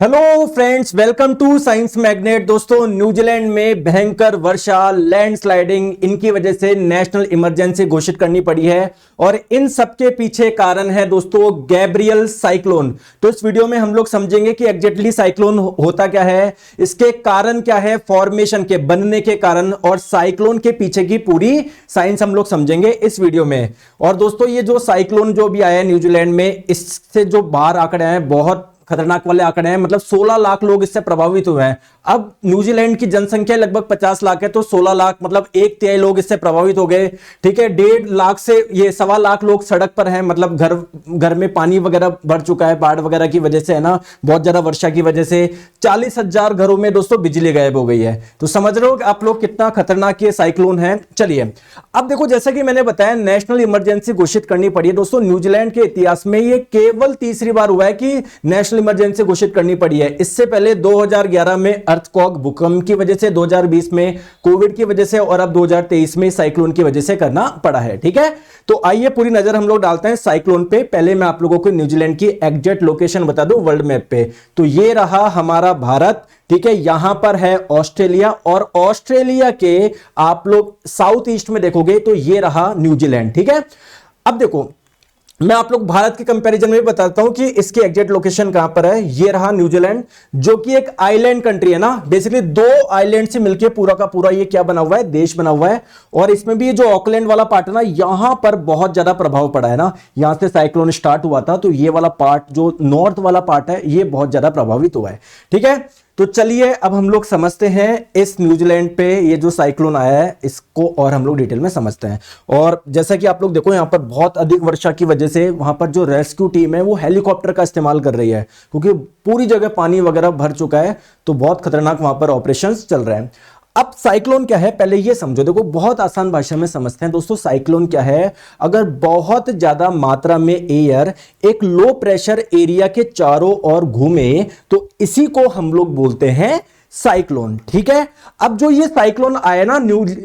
Hello friends, welcome to science magnet. दोस्तों, New Zealand में भयंकर वर्षा, लैंडस्लाइडिंग, इनकी वजह से नेशनल इमरजेंसी घोषित करनी पड़ी है और इन सब के पीछे कारण है दोस्तों गैब्रियल साइक्लोन। तो इस वीडियो में हम लोग समझेंगे कि एग्जैक्टली साइक्लोन होता क्या है, इसके कारण क्या है, फॉर्मेशन के बनने के कारण और साइक्लोन के पीछे की पूरी साइंस हम लोग समझेंगे इस वीडियो में। और दोस्तों, ये जो साइक्लोन जो भी आया है न्यूजीलैंड में, इससे जो बाहर आंकड़े हैं बहुत खतरनाक वाले आंकड़े हैं। मतलब 16 लाख लोग इससे प्रभावित हुए हैं। अब न्यूजीलैंड की जनसंख्या लगभग 50 लाख है, तो 16 लाख मतलब 1/3 लोग इससे प्रभावित हो गए। ठीक है, 1.5 लाख से ये 1.25 लाख लोग सड़क पर हैं। मतलब घर में पानी वगैरह भर चुका है, बाढ़ वगैरह की वजह से, है ना, बहुत ज्यादा वर्षा की वजह से 40,000 घरों में दोस्तों बिजली गायब हो गई है। तो समझ रहे हो कि आप लोग कितना खतरनाक ये साइक्लोन है। चलिए अब देखो, जैसा कि मैंने बताया, नेशनल इमरजेंसी घोषित करनी पड़ी है। दोस्तों, न्यूजीलैंड के इतिहास में ये केवल तीसरी बार हुआ है कि नेशनल इमरजेंसी घोषित करनी पड़ी है। इससे पहले 2011 में अर्थक्वेक, भूकंप की वजह से, 2020 में कोविड की वजह से और अब 2023 में साइक्लोन की वजह से करना पड़ा है। ठीक है, तो आइए पूरी नजर हम लोग डालते हैं साइक्लोन पे। पहले मैं आप लोगों को न्यूजीलैंड की एग्जैक्ट लोकेशन बता दूं वर्ल्ड मैप पे। तो ये रहा हमारा भारत। ठीक है, यहां पर है ऑस्ट्रेलिया और ऑस्ट्रेलिया के आप लोग साउथ ईस्ट में देखोगे तो ये रहा न्यूजीलैंड। ठीक है, अब देखो, मैं आप लोग भारत के कंपैरिजन में बताता हूं कि इसकी एग्जैक्ट लोकेशन कहां पर है। ये रहा न्यूजीलैंड, जो कि एक आइलैंड कंट्री है ना। बेसिकली 2 आइलैंड से मिलकर पूरा का पूरा ये क्या बना हुआ है, देश बना हुआ है। और इसमें भी जो ऑकलैंड वाला पार्ट है ना, यहां पर बहुत ज्यादा प्रभाव पड़ा है ना। यहां से साइक्लोन स्टार्ट हुआ था, तो ये वाला पार्ट जो नॉर्थ वाला पार्ट है, ये बहुत ज्यादा प्रभावित हुआ है। ठीक है, तो चलिए अब हम लोग समझते हैं इस न्यूजीलैंड पे ये जो साइक्लोन आया है इसको, और हम लोग डिटेल में समझते हैं। और जैसा कि आप लोग देखो, यहां पर बहुत अधिक वर्षा की वजह से वहां पर जो रेस्क्यू टीम है वो हेलीकॉप्टर का इस्तेमाल कर रही है, क्योंकि पूरी जगह पानी वगैरह भर चुका है। तो बहुत खतरनाक वहां पर ऑपरेशंस चल रहे हैं। अब साइक्लोन क्या है पहले ये समझो। देखो, बहुत आसान भाषा में समझते हैं दोस्तों। साइक्लोन क्या है, अगर बहुत ज्यादा मात्रा में एयर एक लो प्रेशर एरिया के चारों ओर घूमे तो इसी को हम लोग बोलते हैं साइक्लोन। ठीक है, अब जो ये साइक्लोन आया ना,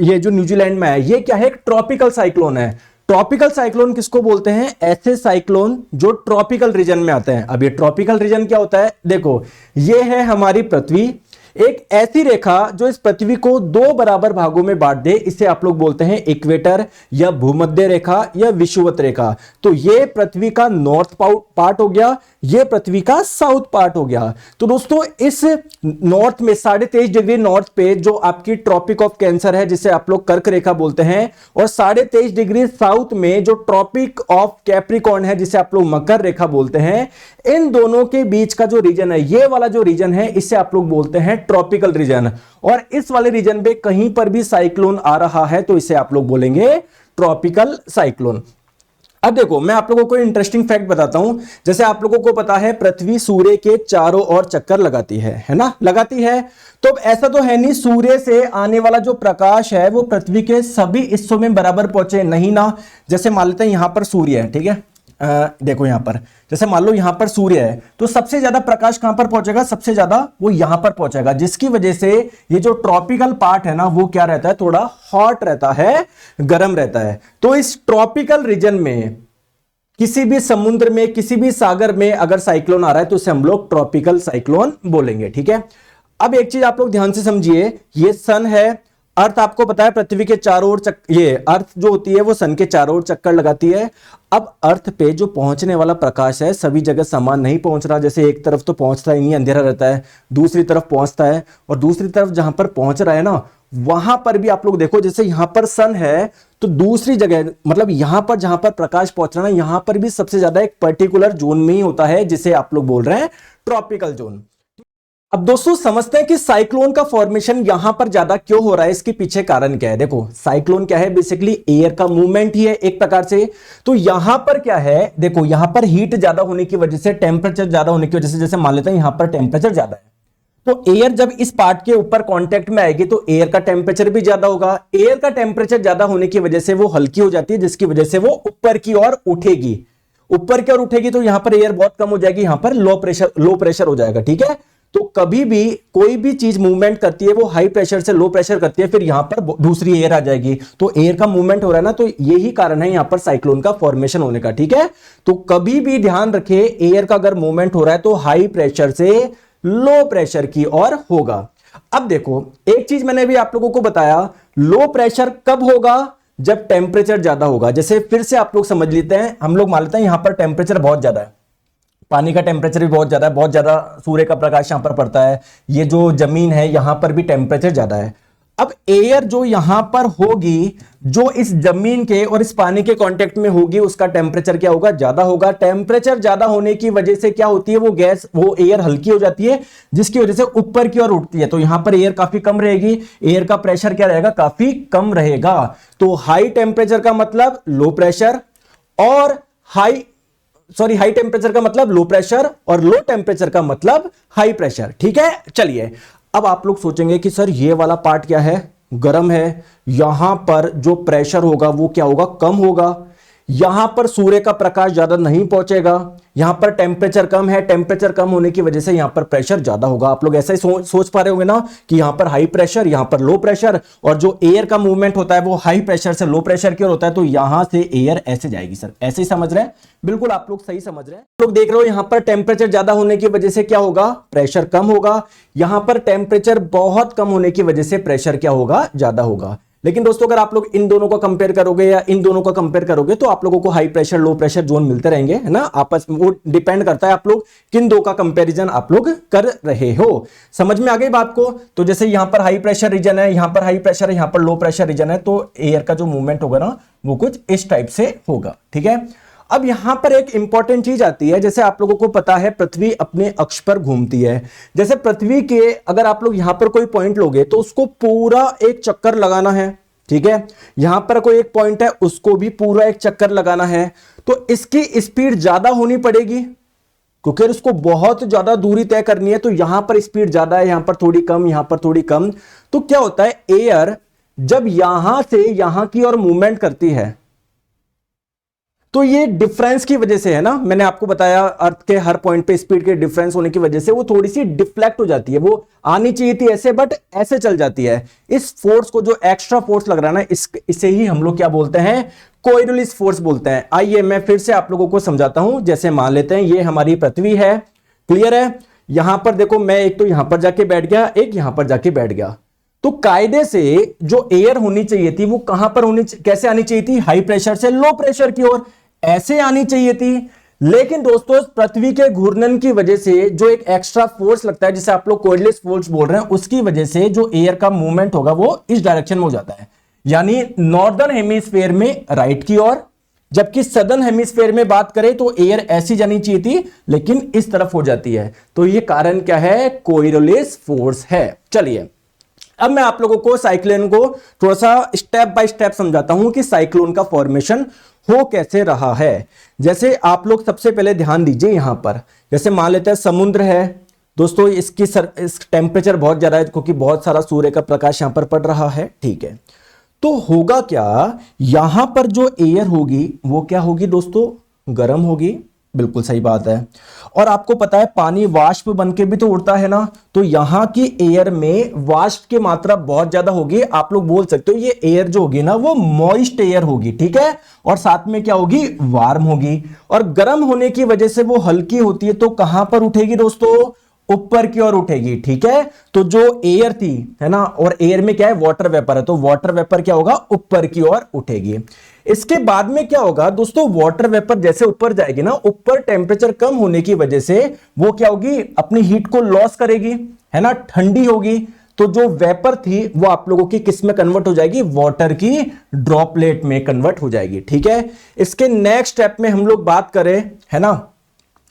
ये जो न्यूजीलैंड में आया, ये क्या है, एक ट्रॉपिकल साइक्लोन है। ट्रॉपिकल साइक्लोन किसको बोलते हैं, ऐसे साइक्लोन जो ट्रॉपिकल रीजन में आते हैं। अब ये ट्रॉपिकल रीजन क्या होता है, देखो, ये है हमारी पृथ्वी, एक ऐसी रेखा जो इस पृथ्वी को 2 बराबर भागों में बांट दे, इसे आप लोग बोलते हैं इक्वेटर या भूमध्य रेखा या विषुवत रेखा। तो ये पृथ्वी का नॉर्थ पार्ट हो गया, ये पृथ्वी का साउथ पार्ट हो गया। तो दोस्तों, इस नॉर्थ में 23.5 डिग्री नॉर्थ पे जो आपकी ट्रॉपिक ऑफ कैंसर है, जिसे आप लोग कर्क रेखा बोलते हैं, और 23.5 डिग्री साउथ में जो ट्रॉपिक ऑफ कैप्रिकॉर्न है, जिसे आप लोग मकर रेखा बोलते हैं, इन दोनों के बीच का जो रीजन है, ये वाला जो रीजन है, इसे आप लोग बोलते हैं ट्रॉपिकल रीजन। और इस वाले रीजन पे कहीं पर भी साइक्लोन आ रहा है तो इसे आप लोग बोलेंगे ट्रॉपिकल साइक्लोन। अब देखो, मैं आप लोगों को इंटरेस्टिंग फैक्ट बताता हूं। जैसे आप लोगों को पता है पृथ्वी सूर्य के चारों ओर चक्कर लगाती है ना, लगाती है। तो ऐसा तो है नहीं सूर्य से आने वाला जो प्रकाश है वो पृथ्वी के सभी हिस्सों में बराबर पहुंचे, नहीं ना। जैसे मान लेते हैं यहां पर सूर्य है, ठीक है, देखो यहां पर, जैसे मान लो यहां पर सूर्य है, तो सबसे ज्यादा प्रकाश कहां पर पहुंचेगा, सबसे ज्यादा वो यहां पर पहुंचेगा, जिसकी वजह से ये जो ट्रॉपिकल पार्ट है ना, वो क्या रहता है, थोड़ा हॉट रहता है, गर्म रहता है। तो इस ट्रॉपिकल रीजन में किसी भी समुद्र में, किसी भी सागर में अगर साइक्लोन आ रहा है तो उसे हम लोग ट्रॉपिकल साइक्लोन बोलेंगे। ठीक है, अब एक चीज आप लोग ध्यान से समझिए, ये सन है, अर्थ आपको पता है पृथ्वी के चारों ओर ये अर्थ जो होती है वो सन के चारों ओर चक्कर लगाती है। अब अर्थ पे जो पहुंचने वाला प्रकाश है सभी जगह समान नहीं पहुंच रहा। जैसे एक तरफ तो पहुंचता ही नहीं, अंधेरा रहता है, दूसरी तरफ पहुंचता है, और दूसरी तरफ जहां पर पहुंच रहा है ना, वहां पर भी आप लोग देखो, जैसे यहां पर सन है तो दूसरी जगह, मतलब यहां पर जहां पर प्रकाश पहुंच रहा है, यहां पर भी सबसे ज्यादा एक पर्टिकुलर जोन में ही होता है, जिसे आप लोग बोल रहे हैं ट्रॉपिकल जोन। अब दोस्तों, समझते हैं कि साइक्लोन का फॉर्मेशन यहां पर ज्यादा क्यों हो रहा है, इसके पीछे कारण क्या है। देखो, साइक्लोन क्या है, बेसिकली एयर का मूवमेंट ही है एक प्रकार से। तो यहां पर क्या है, देखो, यहां पर हीट ज्यादा होने की वजह से, टेम्परेचर ज्यादा होने की वजह से, जैसे मान लेते हैं यहां पर टेम्परेचर ज्यादा है, तो एयर जब इस पार्ट के ऊपर कांटेक्ट में आएगी तो एयर का टेम्परेचर भी ज्यादा होगा। एयर का टेम्परेचर ज्यादा होने की वजह से वो हल्की हो जाती है, जिसकी वजह से वो ऊपर की ओर उठेगी, ऊपर की ओर उठेगी, तो यहां पर एयर बहुत कम हो जाएगी, यहां पर लो प्रेशर हो जाएगा। ठीक है, तो कभी भी कोई भी चीज मूवमेंट करती है वो हाई प्रेशर से लो प्रेशर करती है, फिर यहां पर दूसरी एयर आ जाएगी, तो एयर का मूवमेंट हो रहा है ना, तो यही कारण है यहां पर साइक्लोन का फॉर्मेशन होने का। ठीक है, तो कभी भी ध्यान रखें, एयर का अगर मूवमेंट हो रहा है तो हाई प्रेशर से लो प्रेशर की ओर होगा। अब देखो एक चीज मैंने भी आप लोगों को बताया, लो प्रेशर कब होगा, जब टेम्परेचर ज्यादा होगा। जैसे फिर से आप लोग समझ लेते हैं, हम लोग मान लेते हैं यहां पर टेम्परेचर बहुत ज्यादा है, पानी का टेम्परेचर भी बहुत ज्यादा है, बहुत ज्यादा सूर्य का प्रकाश यहां पर पड़ता है, ये जो जमीन है यहां पर भी टेम्परेचर ज्यादा है। अब एयर जो यहां पर होगी, जो इस जमीन के और इस पानी के कांटेक्ट में होगी, उसका टेम्परेचर क्या होगा, ज्यादा होगा। टेम्परेचर ज्यादा होने की वजह से क्या होती है, वो गैस, वो एयर हल्की हो जाती है, जिसकी वजह से ऊपर की ओर उठती है। तो यहां पर एयर काफी कम रहेगी, एयर का प्रेशर क्या रहेगा, काफी कम रहेगा। तो हाई टेम्परेचर का मतलब लो प्रेशर, और हाई टेम्परेचर का मतलब लो प्रेशर, और लो टेम्परेचर का मतलब हाई प्रेशर। ठीक है, चलिए अब आप लोग सोचेंगे कि सर ये वाला पार्ट क्या है, गर्म है, यहां पर जो प्रेशर होगा वो क्या होगा, कम होगा, यहां पर सूर्य का प्रकाश ज्यादा नहीं पहुंचेगा, यहां पर टेम्परेचर कम है, टेम्परेचर कम होने की वजह से यहां पर प्रेशर ज्यादा होगा। आप लोग ऐसा ही सोच पा रहे होंगे ना कि यहां पर हाई प्रेशर, यहां पर लो प्रेशर, और जो एयर का मूवमेंट होता है वो हाई प्रेशर से लो प्रेशर की ओर होता है, तो यहां से एयर ऐसे जाएगी। सर ऐसे ही समझ रहे हैं, बिल्कुल आप लोग सही समझ रहे हैं। आप लोग देख रहे हो यहां पर टेम्परेचर ज्यादा होने की वजह से क्या होगा, प्रेशर कम होगा, यहां पर टेम्परेचर बहुत कम होने की वजह से प्रेशर क्या होगा, ज्यादा होगा। लेकिन दोस्तों अगर आप लोग इन दोनों को कंपेयर करोगे या इन दोनों को कंपेयर करोगे तो आप लोगों को high pressure low pressure zone मिलते रहेंगे, है ना, आपस में। वो डिपेंड करता है आप लोग किन दो का कंपैरिजन आप लोग कर रहे हो। समझ में आ गई बात को। तो जैसे यहां पर हाई प्रेशर रीजन है, यहां पर हाई प्रेशर है, यहां पर लो प्रेशर रीजन है, तो एयर का जो मूवमेंट होगा ना वो कुछ इस टाइप से होगा। ठीक है, अब यहां पर एक इंपॉर्टेंट चीज आती है, जैसे आप लोगों को पता है पृथ्वी अपने अक्ष पर घूमती है। जैसे पृथ्वी के अगर आप लोग यहां पर कोई पॉइंट लोगे तो उसको पूरा एक चक्कर लगाना है। ठीक है, यहां पर कोई एक पॉइंट है, उसको भी पूरा एक चक्कर लगाना है, तो इसकी स्पीड ज्यादा होनी पड़ेगी क्योंकि उसको बहुत ज्यादा दूरी तय करनी है। तो यहां पर स्पीड ज्यादा है, यहां पर थोड़ी कम, यहां पर थोड़ी कम। तो क्या होता है, एयर जब यहां से यहां की ओर मूवमेंट करती है तो ये डिफरेंस की वजह से, है ना, मैंने आपको बताया अर्थ के हर पॉइंट पे स्पीड के डिफरेंस होने की वजह से वो थोड़ी सी डिफ्लेक्ट हो जाती है। वो आनी चाहिए थी ऐसे, बट ऐसे चल जाती है। इस फोर्स को, जो एक्स्ट्रा फोर्स लग रहा है ना, इसे ही हम लोग क्या बोलते हैं, कोइरलिस फोर्स बोलते हैं। आइए मैं फिर से आप लोगों को समझाता हूं। जैसे मान लेते हैं ये हमारी पृथ्वी है, क्लियर है। यहां पर देखो मैं एक तो यहां पर जाके बैठ गया, एक यहां पर जाके बैठ गया। तो कायदे से जो एयर होनी चाहिए थी वो कहां पर होनी, कैसे आनी चाहिए थी, हाई प्रेशर से लो प्रेशर की ओर ऐसे आनी चाहिए थी। लेकिन दोस्तों पृथ्वी के घूर्णन की वजह से जो एक एक्स्ट्रा फोर्स लगता है, जिसे आप लोग कोइरलिस फोर्स बोल रहे हैं, उसकी वजह से जो एयर का मूवमेंट होगा वो इस डायरेक्शन में हो जाता है, यानी नॉर्दर्न हेमिस्फीयर में राइट की ओर, जबकि सदर्न हेमिस्फीयर में बात करें तो एयर ऐसी जानी चाहिए थी लेकिन इस तरफ हो जाती है। तो ये कारण क्या है, कोइरलिस फोर्स है। चलिए अब मैं आप लोगों को साइक्लोन को थोड़ा सा स्टेप बाय स्टेप समझाता हूं कि साइक्लोन का फॉर्मेशन हो कैसे रहा है। जैसे आप लोग सबसे पहले ध्यान दीजिए, यहां पर जैसे मान लेते हैं समुद्र है दोस्तों, इस टेम्परेचर बहुत ज्यादा है क्योंकि बहुत सारा सूर्य का प्रकाश यहां पर पड़ रहा है। ठीक है, तो होगा क्या, यहां पर जो एयर होगी वो क्या होगी दोस्तों, गर्म होगी। बिल्कुल सही बात है। और आपको पता है पानी वाष्प बन के भी तो उड़ता है ना, तो यहां की एयर में वाष्प की मात्रा बहुत ज्यादा होगी। आप लोग बोल सकते हो ये एयर जो होगी ना वो मॉइस्ट एयर होगी। ठीक है, और साथ में क्या होगी, वार्म होगी। और गर्म होने की वजह से वो हल्की होती है, तो कहां पर उठेगी दोस्तों, ऊपर की ओर उठेगी। ठीक है, तो जो एयर थी, है ना, और एयर में क्या है, वाटर वेपर है, तो वाटर वेपर क्या होगा, ऊपर की ओर उठेगी। इसके बाद में क्या होगा दोस्तों, वाटर वेपर जैसे ऊपर जाएगी ना, ऊपर टेम्परेचर कम होने की वजह से वो क्या होगी, अपनी हीट को लॉस करेगी, है ना, ठंडी होगी। तो जो वेपर थी वो आप लोगों की किस में कन्वर्ट हो जाएगी, वाटर की ड्रॉपलेट में कन्वर्ट हो जाएगी। ठीक है, इसके नेक्स्ट स्टेप में हम लोग बात करें, है ना,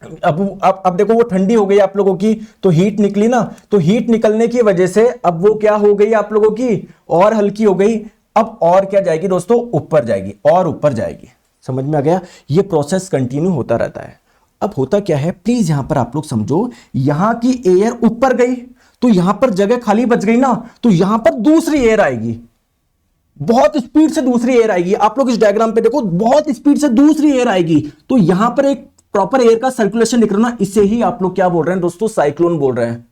अब देखो वो ठंडी हो गई आप लोगों की, तो हीट निकली ना, तो हीट निकलने की वजह से अब वो क्या हो गई आप लोगों की, और हल्की हो गई। अब और क्या जाएगी दोस्तों, ऊपर जाएगी और ऊपर जाएगी। समझ में आ गया, ये प्रोसेस कंटिन्यू होता रहता है। अब होता क्या है, प्लीज यहां पर आप लोग समझो, यहां की एयर ऊपर गई तो यहां पर जगह खाली बच गई ना, तो यहां पर दूसरी एयर आएगी, बहुत स्पीड से दूसरी एयर आएगी। आप लोग इस डायग्राम पे देखो, बहुत स्पीड से दूसरी एयर आएगी, तो यहां पर एक प्रॉपर एयर का सर्कुलेशन दिख रहा है ना, इसे ही आप लोग क्या बोल रहे हैं दोस्तों, साइक्लोन बोल रहे हैं।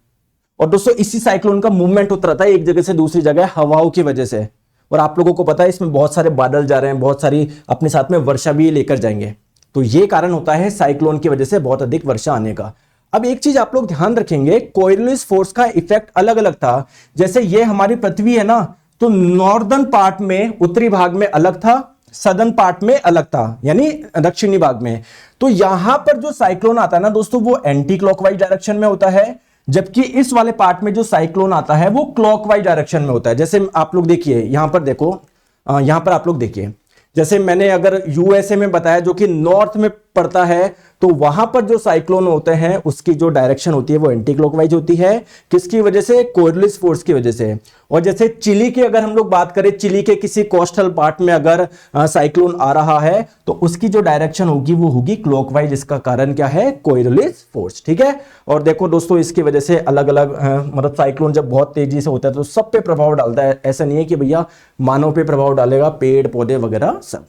और दोस्तों इसी साइक्लोन का मूवमेंट होता रहता है एक जगह से दूसरी जगह हवाओं की वजह से। और आप लोगों को पता है इसमें बहुत सारे बादल जा रहे हैं, बहुत सारी अपने साथ में वर्षा भी लेकर जाएंगे। तो ये कारण होता है साइक्लोन की वजह से बहुत अधिक वर्षा आने का। अब एक चीज आप लोग ध्यान रखेंगे, कोरियोलिस फोर्स का इफेक्ट अलग अलग था। जैसे ये हमारी पृथ्वी है ना, तो नॉर्दर्न पार्ट में, उत्तरी भाग में अलग था, सदर्न पार्ट में अलग था, यानी दक्षिणी भाग में। तो यहां पर जो साइक्लोन आता है ना दोस्तों, वो एंटी क्लॉकवाइज डायरेक्शन में होता है, जबकि इस वाले पार्ट में जो साइक्लोन आता है वो क्लॉकवाइज डायरेक्शन में होता है। जैसे आप लोग देखिए यहां पर, देखो यहां पर आप लोग देखिए, जैसे मैंने अगर यूएसए में बताया जो कि नॉर्थ में पड़ता है, तो वहां पर जो साइक्लोन होते हैं उसकी जो डायरेक्शन होती है वो एंटी क्लॉकवाइज होती है। किसकी वजह से? कोरियोलिस फोर्स की वजह से। और जैसे चिली की अगर हम लोग बात करें, चिली के किसी कोस्टल पार्ट में अगर साइक्लोन आ रहा है तो उसकी जो डायरेक्शन होगी वो होगी क्लॉकवाइज। इसका कारण क्या है? Coriolis force. ठीक है। और देखो दोस्तों, इसकी वजह से अलग अलग मतलब साइक्लोन जब बहुत तेजी से होता है तो सब पे प्रभाव डालता है। ऐसा नहीं है कि भैया मानव पे प्रभाव डालेगा, पेड़ पौधे वगैरह सब।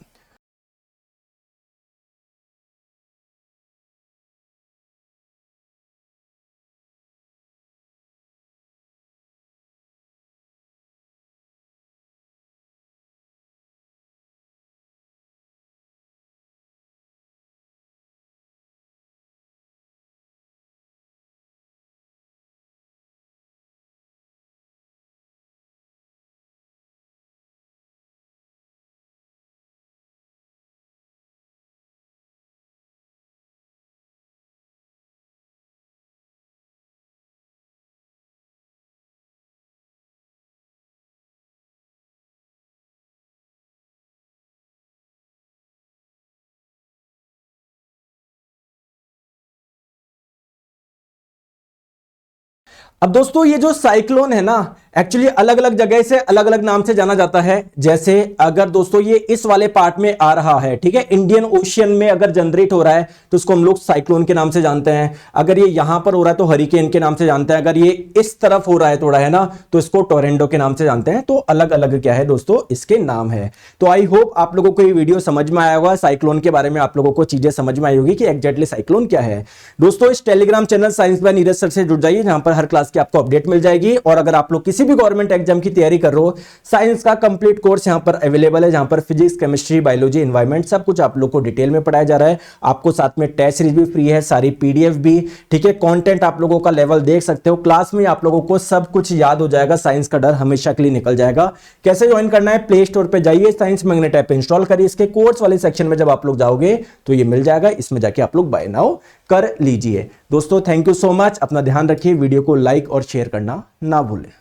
अब दोस्तों ये जो साइक्लोन है ना, एक्चुअली अलग अलग जगह से अलग अलग नाम से जाना जाता है। जैसे अगर दोस्तों ये इस वाले पार्ट में आ रहा है, ठीक है, इंडियन ओशियन में अगर जनरेट हो रहा है तो इसको हम लोग साइक्लोन के नाम से जानते हैं। अगर ये यहां पर हो रहा है तो हरिकेन के नाम से जानते हैं। अगर ये इस तरफ हो रहा है थोड़ा, है ना, तो इसको टोरेंडो के नाम से जानते हैं। तो अलग अलग क्या है दोस्तों, इसके नाम है। तो आई होप आप लोगों को ये वीडियो समझ में आया होगा, साइक्लोन के बारे में आप लोगों को चीजें समझ में आई होगी कि एग्जैक्टली साइक्लोन क्या है। दोस्तों इस Telegram channel science by Neeraj sir से जुड़ जाइए, जहां पर हर क्लास की आपको अपडेट मिल जाएगी। और अगर आप लोग किसी भी गवर्नमेंट एग्जाम की तैयारी कर रहे हो, साइंस का कंप्लीट कोर्स यहां पर अवेलेबल है, जहां पर फिजिक्स, केमिस्ट्री, बायोलॉजी, एनवायरमेंट सब कुछ आप लोग को डिटेल में पढ़ाया जा रहा है। आपको साथ में टेस्ट सीरीज भी फ्री है, सारी पीडीएफ भी, ठीक है। कंटेंट आप लोगों का लेवल देख सकते हो, क्लास में आप लोगों को सब कुछ याद हो जाएगा, साइंस का डर हमेशा के लिए निकल जाएगा। कैसे ज्वाइन करना है? प्ले स्टोर पे जाइए, साइंस मैग्नेट ऐप इंस्टॉल करिए। इसके कोर्स वाले सेक्शन में जब आप लोग जाओगे तो ये मिल जाएगा, इसमें जाके आप लोग बाय नाउ कर लीजिए। दोस्तों थैंक यू सो मच, अपना ध्यान रखिए, वीडियो को लाइक और शेयर करना ना भूलें।